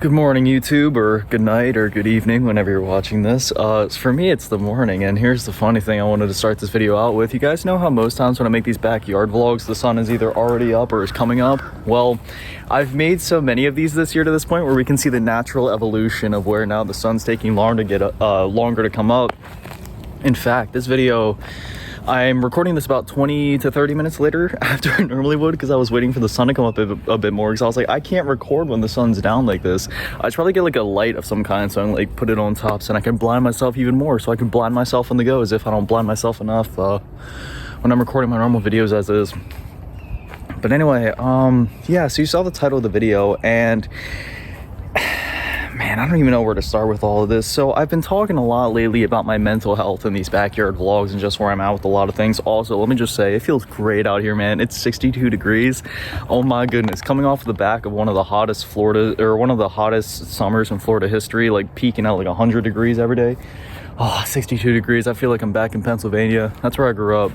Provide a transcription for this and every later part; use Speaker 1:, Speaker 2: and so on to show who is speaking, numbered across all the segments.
Speaker 1: Good morning, YouTube, or good night, or good evening, whenever you're watching this. For me, it's the morning, and here's the funny thing I wanted to start this video out with. You guys know how most times when I make these backyard vlogs, the sun is either already up or is coming up? Well, I've made so many of these this year to this point where we can see the natural evolution of where now the sun's taking longer to come up. In fact, this video, I'm recording this about 20 to 30 minutes later after I normally would, because I was waiting for the sun to come up a bit more, because I was like, I can't record when the sun's down like this. I should probably get like a light of some kind so I can like put it on top so I can blind myself even more, so I can blind myself on the go, as if I don't blind myself enough when I'm recording my normal videos as is. But anyway, yeah, so you saw the title of the video, and man, I don't even know where to start with all of this. So I've been talking a lot lately about my mental health in these backyard vlogs and just where I'm at with a lot of things. Also, let me just say, it feels great out here, man. It's 62 degrees. Oh my goodness. Coming off the back of one of the hottest summers in Florida history, like peaking at like 100 degrees every day. Oh, 62 degrees. I feel like I'm back in Pennsylvania. That's where I grew up.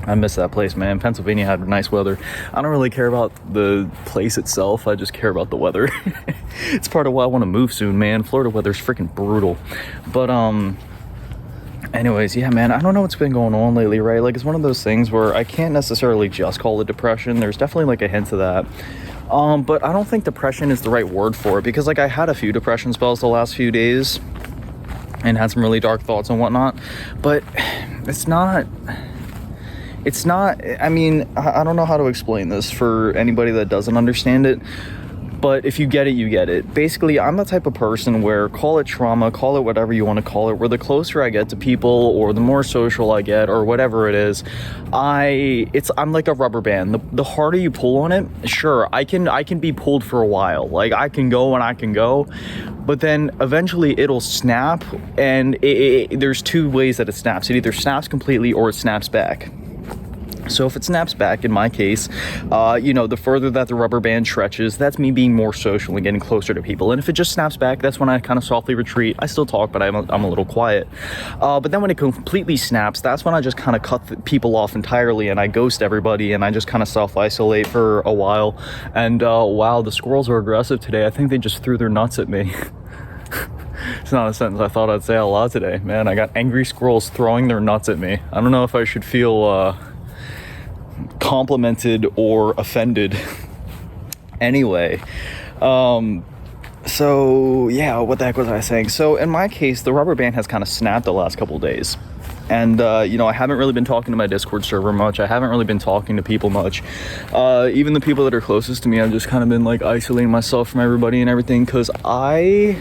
Speaker 1: I miss that place, man. Pennsylvania had nice weather. I don't really care about the place itself. I just care about the weather. It's part of why I want to move soon, man. Florida weather's freaking brutal. But, anyways, yeah, man, I don't know what's been going on lately, right? Like, it's one of those things where I can't necessarily just call it depression. There's definitely, like, a hint of that. But I don't think depression is the right word for it, because, like, I had a few depression spells the last few days and had some really dark thoughts and whatnot. But it's not, I mean, I don't know how to explain this for anybody that doesn't understand it, but if you get it, you get it. Basically, I'm the type of person where, call it trauma, call it whatever you want to call it, where the closer I get to people or the more social I get or whatever it is, I'm like a rubber band. The harder you pull on it, sure, I can be pulled for a while. Like, I can go and I can go, but then eventually it'll snap, and there's two ways that it snaps. It either snaps completely or it snaps back. So if it snaps back, in my case, the further that the rubber band stretches, that's me being more social and getting closer to people. And if it just snaps back, that's when I kind of softly retreat. I still talk, but I'm a little quiet. But then when it completely snaps, that's when I just kind of cut people off entirely, and I ghost everybody, and I just kind of self-isolate for a while. And wow, the squirrels are aggressive today. I think they just threw their nuts at me. It's not a sentence I thought I'd say a lot today. Man, I got angry squirrels throwing their nuts at me. I don't know if I should feel complimented or offended. Anyway, so yeah, what the heck was I saying? So in my case, the rubber band has kind of snapped the last couple days, and I haven't really been talking to my Discord server much. I haven't really been talking to people much. Even the people that are closest to me, I've just kind of been like isolating myself from everybody and everything, because I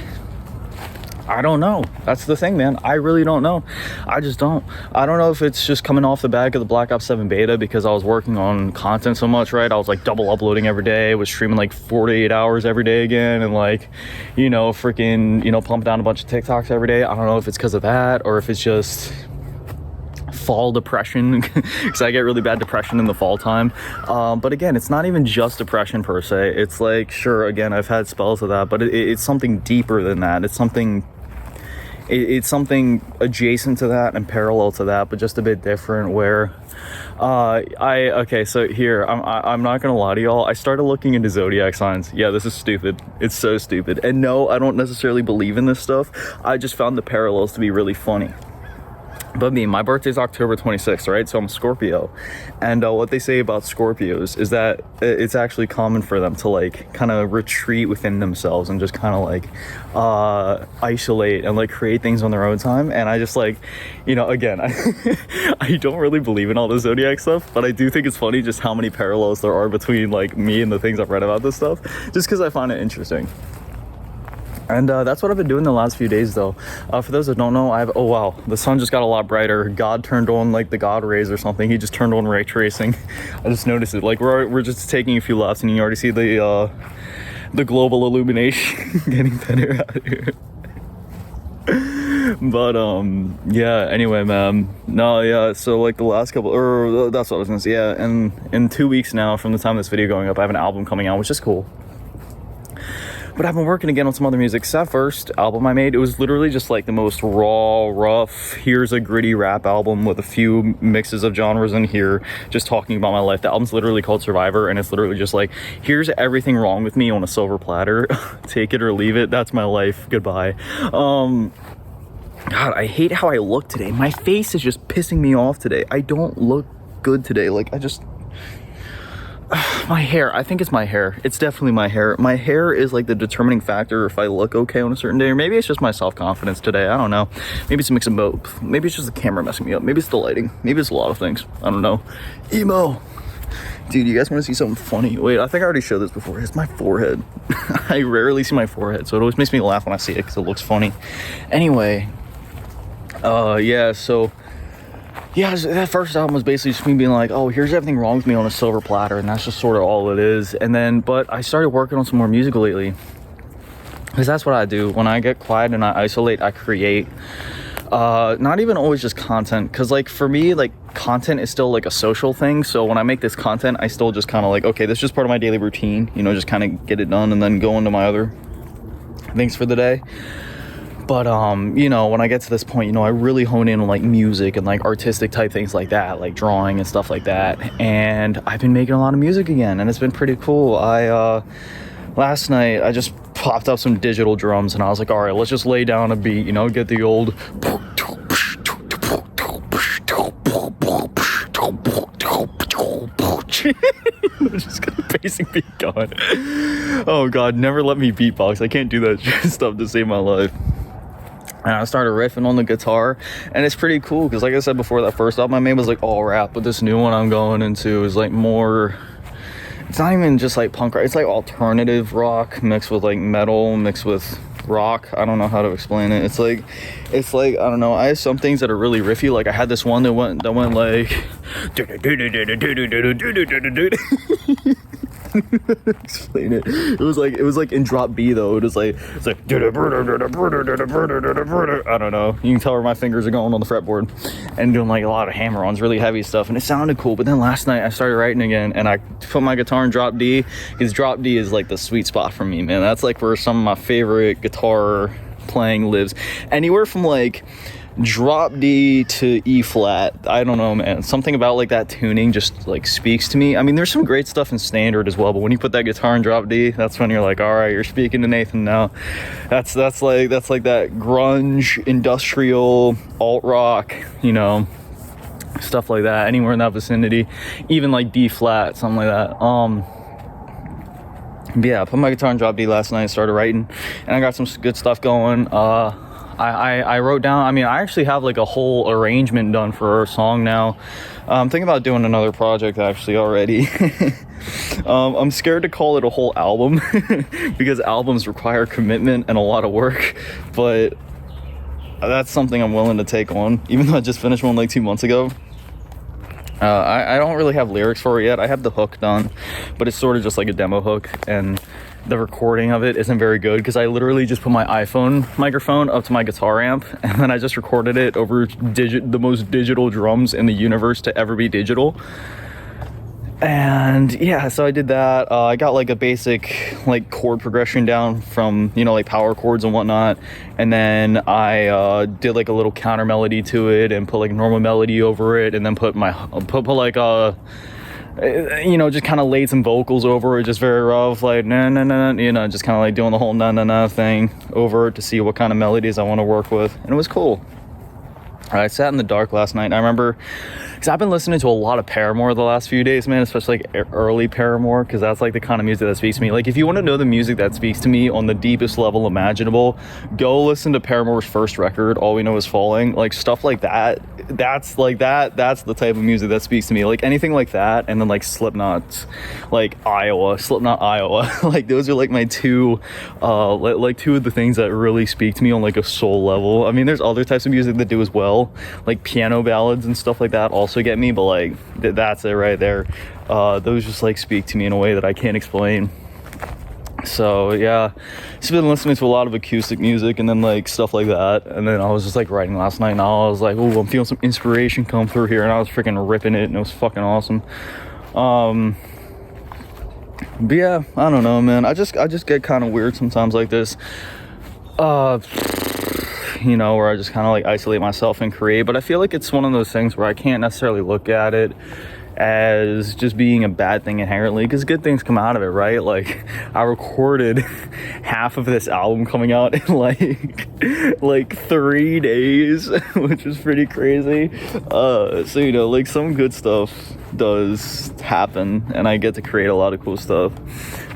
Speaker 1: don't know. That's the thing, man. I really don't know. I just don't. I don't know if it's just coming off the back of the Black Ops 7 beta, because I was working on content so much, right? I was like double uploading every day, was streaming like 4 to 8 hours every day again, and like, freaking, pumping down a bunch of TikToks every day. I don't know if it's because of that or if it's just fall depression, because I get really bad depression in the fall time. But again, it's not even just depression per se. It's like, sure, again, I've had spells of that, but it's something deeper than that. It's something adjacent to that and parallel to that, but just a bit different, where okay, so here, I'm not gonna lie to y'all, I started looking into zodiac signs. Yeah, this is stupid. It's so stupid. And no, I don't necessarily believe in this stuff. I just found the parallels to be really funny. But my birthday's October 26th, right? So I'm a Scorpio. And what they say about Scorpios is that it's actually common for them to like kind of retreat within themselves and just kind of like isolate and like create things on their own time. And I just like, again, I don't really believe in all the zodiac stuff, but I do think it's funny just how many parallels there are between like me and the things I've read about this stuff, just because I find it interesting. And that's what I've been doing the last few days, though. For those that don't know, oh wow, the sun just got a lot brighter. God turned on like the God rays or something. He just turned on ray tracing. I just noticed it. Like we're just taking a few laps, and you already see the global illumination getting better out here. But yeah, anyway, man, no, yeah, so like the last couple, or that's what I was gonna say. Yeah, and in 2 weeks now from the time of this video going up, I have an album coming out, which is cool. But I've been working again on some other music. So that first album I made, it was literally just like the most raw, rough, here's a gritty rap album with a few mixes of genres in here, just talking about my life. The album's literally called Survivor, and it's literally just like, here's everything wrong with me on a silver platter. Take it or leave it. That's my life. Goodbye. God, I hate how I look today. My face is just pissing me off today. I don't look good today. Like, I just... my hair, I think it's my hair. It's definitely my hair. My hair is like the determining factor if I look okay on a certain day, or maybe it's just my self-confidence today. I don't know. Maybe it's a mix of both. Maybe it's just the camera messing me up. Maybe it's the lighting. Maybe it's a lot of things. I don't know. Emo. Dude, you guys want to see something funny? Wait, I think I already showed this before. It's my forehead. I rarely see my forehead, so it always makes me laugh when I see it because it looks funny. Anyway, yeah, so... yeah, that first album was basically just me being like, oh, here's everything wrong with me on a silver platter, and that's just sort of all it is. And then, but I started working on some more music lately, because that's what I do. When I get quiet and I isolate, I create. Not even always just content, because like for me, like content is still like a social thing. So when I make this content, I still just kind of like, okay, this is just part of my daily routine, you know, just kind of get it done and then go into my other things for the day. But, you know, when I get to this point, you know, I really hone in on like music and like artistic type things like that, like drawing and stuff like that. And I've been making a lot of music again, and it's been pretty cool. Last night I just popped up some digital drums, and I was like, all right, let's just lay down a beat, you know, get the old just got a basic beat going. Oh God, never let me beatbox. I can't do that stuff to save my life. And I started riffing on the guitar, and it's pretty cool because, like I said before, that first album I made was like all rap, but this new one I'm going into is like more, it's not even just like punk rock, it's like alternative rock mixed with like metal mixed with rock. I don't know how to explain it. It's like I don't know, I have some things that are really riffy. Like I had this one that went like explain it. It was like in drop B though. It's like I don't know. You can tell where my fingers are going on the fretboard and doing like a lot of hammer-ons, really heavy stuff, and it sounded cool. But then last night I started writing again, and I put my guitar in drop D, because drop D is like the sweet spot for me, man. That's like where some of my favorite guitar playing lives. Anywhere from like drop D to E flat, I don't know, man, something about like that tuning just like speaks to me. I mean, there's some great stuff in standard as well, but when you put that guitar in drop D, that's when you're like, all right, you're speaking to Nathan now. That's like that grunge, industrial, alt rock, you know, stuff like that, anywhere in that vicinity, even like D flat, something like that. Yeah, I put my guitar in drop D last night, started writing, and I got some good stuff going. I wrote down, I mean, I actually have like a whole arrangement done for a song now. I'm thinking about doing another project actually already. I'm scared to call it a whole album because albums require commitment and a lot of work, but that's something I'm willing to take on, even though I just finished one like 2 months ago. I don't really have lyrics for it yet. I have the hook done, but it's sort of just like a demo hook, and the recording of it isn't very good because I literally just put my iPhone microphone up to my guitar amp, and then I just recorded it over the most digital drums in the universe to ever be digital. And yeah, so I did that. I got like a basic like chord progression down from, you know, like power chords and whatnot, and then I did like a little counter melody to it and put like normal melody over it, and then put like you know, just kind of laid some vocals over it, just very rough, like na na na, you know, just kind of like doing the whole na na na thing over it to see what kind of melodies I want to work with, and it was cool. I sat in the dark last night, and I remember, because I've been listening to a lot of Paramore the last few days, man, especially like early Paramore, because that's like the kind of music that speaks to me. Like, if you want to know the music that speaks to me on the deepest level imaginable, go listen to Paramore's first record, All We Know Is Falling. Like, stuff like that, that's the type of music that speaks to me. Like, anything like that, and then like Slipknot, like Slipknot Iowa. Like, those are like my two of the things that really speak to me on like a soul level. I mean, there's other types of music that do as well, like piano ballads and stuff like that also get me, but like that's it right there. Those just like speak to me in a way that I can't explain. So yeah, just been listening to a lot of acoustic music and then like stuff like that, and then I was just like writing last night, and I was like, oh, I'm feeling some inspiration come through here, and I was freaking ripping it, and it was fucking awesome. But yeah, I don't know, man. I just get kind of weird sometimes like this. You know, where I just kind of like isolate myself and create. But I feel like it's one of those things where I can't necessarily look at it as just being a bad thing inherently, because good things come out of it, right? Like, I recorded half of this album coming out in like 3 days, which is pretty crazy. So, you know, like, some good stuff does happen, and I get to create a lot of cool stuff.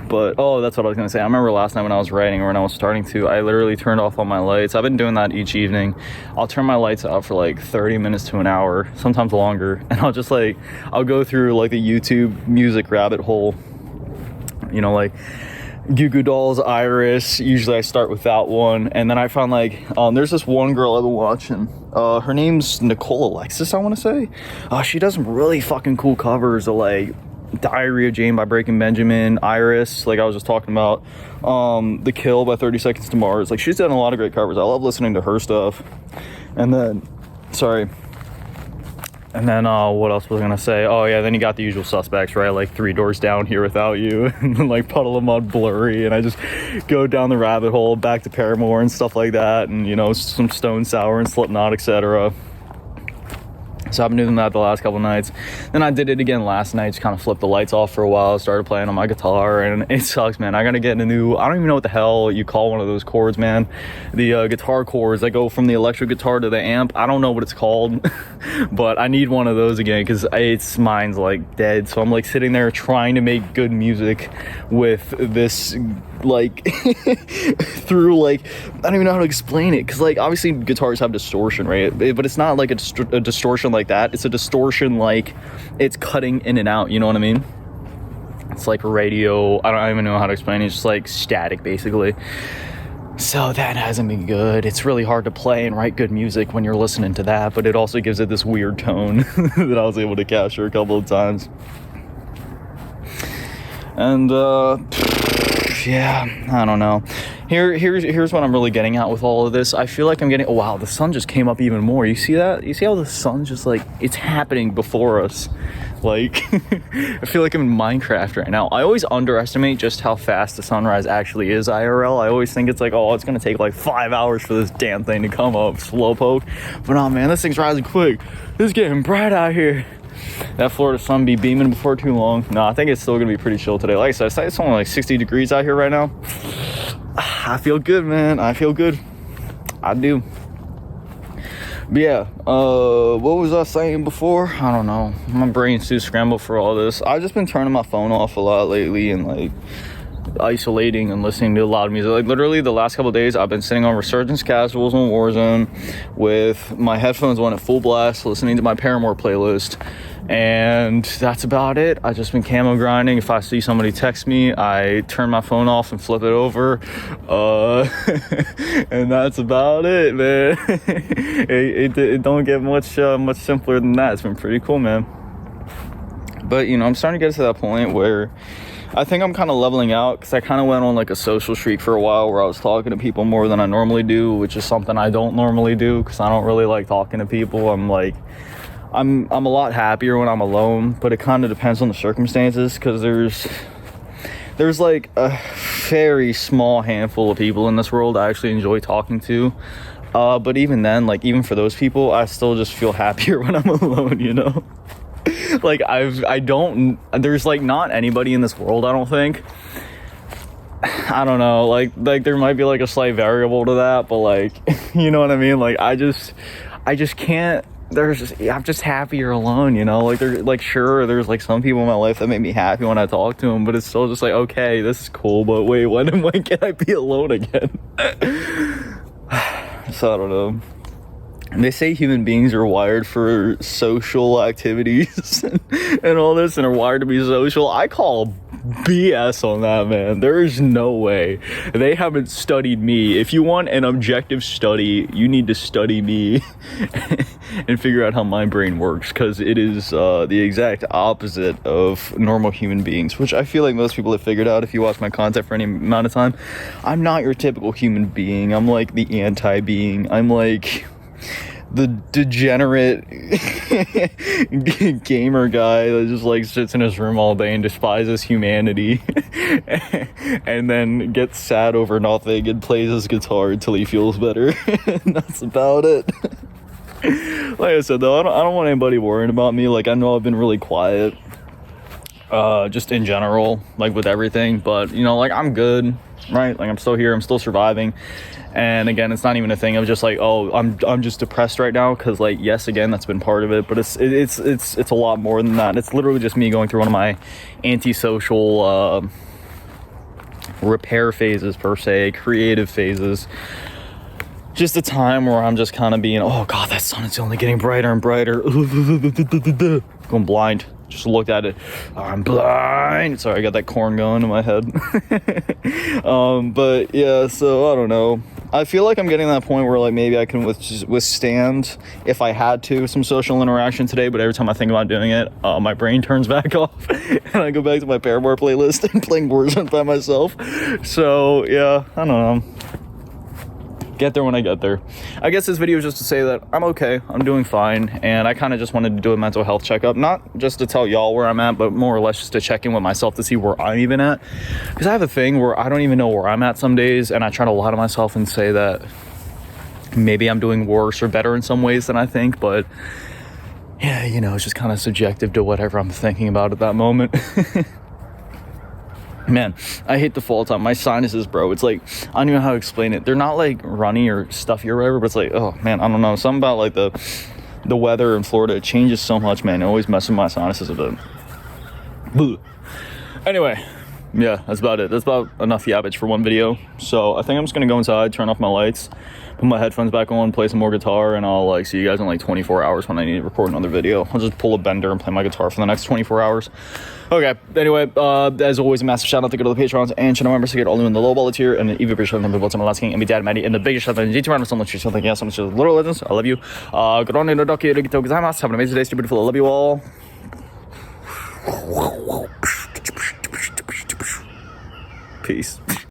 Speaker 1: But, oh, that's what I was going to say. I remember last night when I was writing, or when I was starting to, I literally turned off all my lights. I've been doing that each evening. I'll turn my lights out for like 30 minutes to an hour, sometimes longer. And I'll just like, I'll go through like the YouTube music rabbit hole. You know, like Goo Goo Dolls, Iris. Usually I start with that one. And then I found like, there's this one girl I've been watching. Her name's Nicole Alexis, I want to say. She does some really fucking cool covers of like Diary of Jane by Breaking Benjamin, Iris, like I was just talking about, The Kill by 30 Seconds to Mars. Like, she's done a lot of great covers. I love listening to her stuff. And then, what else was I gonna say? Oh yeah, then you got the usual suspects, right? Like Three Doors Down, Here Without You, and then like Puddle of Mud, Blurry, and I just go down the rabbit hole back to Paramore and stuff like that, and you know, some Stone Sour and Slipknot, etc. So I've been doing that the last couple nights. Then I did it again last night, just kind of flipped the lights off for a while, started playing on my guitar, and it sucks, man. I gotta get a new, I don't even know what the hell you call one of those cords, man. The guitar cords that go from the electric guitar to the amp. I don't know what it's called, but I need one of those again, because mine's like dead. So I'm like sitting there trying to make good music with this, like, through like, I don't even know how to explain it, because like obviously guitars have distortion, right? But it's not like a distortion like that. It's a distortion like it's cutting in and out, you know what I mean? It's like radio, I don't even know how to explain it. It's just like static basically. So that hasn't been good. It's really hard to play and write good music when you're listening to that, but it also gives it this weird tone that I was able to capture a couple of times. And yeah, I don't know. Here's what I'm really getting at with all of this. I feel like I'm getting, oh wow, the sun just came up even more. You see that? You see how the sun's just like, it's happening before us. Like, I feel like I'm in Minecraft right now. I always underestimate just how fast the sunrise actually is IRL. I always think it's like, oh, it's gonna take like 5 hours for this damn thing to come up, slowpoke. But no, man, this thing's rising quick. It's getting bright out here. That Florida sun be beaming before too long. No, I think it's still gonna be pretty chill today. Like I said, it's only like 60 degrees out here right now. I feel good, man. I feel good. I do. But yeah, what was I saying before? I don't know. My brain's too scrambled for all this. I've just been turning my phone off a lot lately and like isolating and listening to a lot of music. Like literally the last couple of days I've been sitting on Resurgence Casuals on Warzone with my headphones on at full blast, listening to my Paramore playlist, and that's about it. I've just been camo grinding. If I see somebody text me, I turn my phone off and flip it over, and that's about it, man. it don't get much simpler than that. It's been pretty cool, man. But you know, I'm starting to get to that point where I think I'm kind of leveling out, because I kind of went on like a social streak for a while where I was talking to people more than I normally do, which is something I don't normally do, because I don't really like talking to people. I'm a lot happier when I'm alone, but it kind of depends on the circumstances, because there's like a very small handful of people in this world I actually enjoy talking to. But even then, like even for those people, I still just feel happier when I'm alone, you know? Like there's like not anybody in this world, I don't think. I don't know, like there might be like a slight variable to that, but like, you know what I mean? Like I just can't, I'm just happier alone, you know? Like sure, there's like some people in my life that make me happy when I talk to them, but it's still just like, okay, this is cool, but wait, when can I be alone again? So I don't know. They say human beings are wired for social activities and all this, and are wired to be social. I call BS on that, man. There is no way. They haven't studied me. If you want an objective study, you need to study me and figure out how my brain works, because it is the exact opposite of normal human beings, which I feel like most people have figured out if you watch my content for any amount of time. I'm not your typical human being. I'm like the anti-being. I'm like the degenerate gamer guy that just like sits in his room all day and despises humanity and then gets sad over nothing and plays his guitar until he feels better. And that's about it. Like I said though, I don't want anybody worrying about me. Like, I know I've been really quiet just in general, like with everything, but you know, like I'm good, right? Like I'm still here, I'm still surviving. And again, it's not even a thing of just like, oh, I'm just depressed right now, because like, yes, again, that's been part of it, but it's a lot more than that. It's literally just me going through one of my antisocial repair phases, per se, creative phases. Just a time where I'm just kind of being, oh god, that sun is only getting brighter and brighter. Going blind. Just looked at it. I'm blind. Sorry, I got that corn going in my head. But yeah, so I don't know. I feel like I'm getting to that point where like maybe I can withstand, if I had to, some social interaction today, but every time I think about doing it, my brain turns back off and I go back to my Paramore playlist and playing Warzone by myself. So yeah, I don't know. Get there when I get there. I guess this video is just to say that I'm okay, I'm doing fine, and I kind of just wanted to do a mental health checkup, not just to tell y'all where I'm at, but more or less just to check in with myself to see where I'm even at, because I have a thing where I don't even know where I'm at some days, and I try to lie to myself and say that maybe I'm doing worse or better in some ways than I think, but yeah, you know, it's just kind of subjective to whatever I'm thinking about at that moment. Man, I hate the fall time. My sinuses, bro, it's like, I don't even know how to explain it. They're not like runny or stuffy or whatever, but it's like, oh man, I don't know, something about like the weather in Florida, it changes so much, man. It always messes with my sinuses a bit. Boo. Anyway, yeah, that's about it. That's about enough yabbage for one video. So I think I'm just gonna go inside, turn off my lights, put my headphones back on, play some more guitar, and I'll like see you guys in like 24 hours when I need to record another video. I'll just pull a bender and play my guitar for the next 24 hours. Okay, anyway, as always, a massive shout out to go to the Patrons and channel members to get all new in the low ball tier, and even bigger shout out to what's on the last king and be dad Maddie, and the biggest shout out to GT Random, so much so thank you so much to the Little Legends. I love you. Have an amazing day, stay beautiful. I love you all. Peace.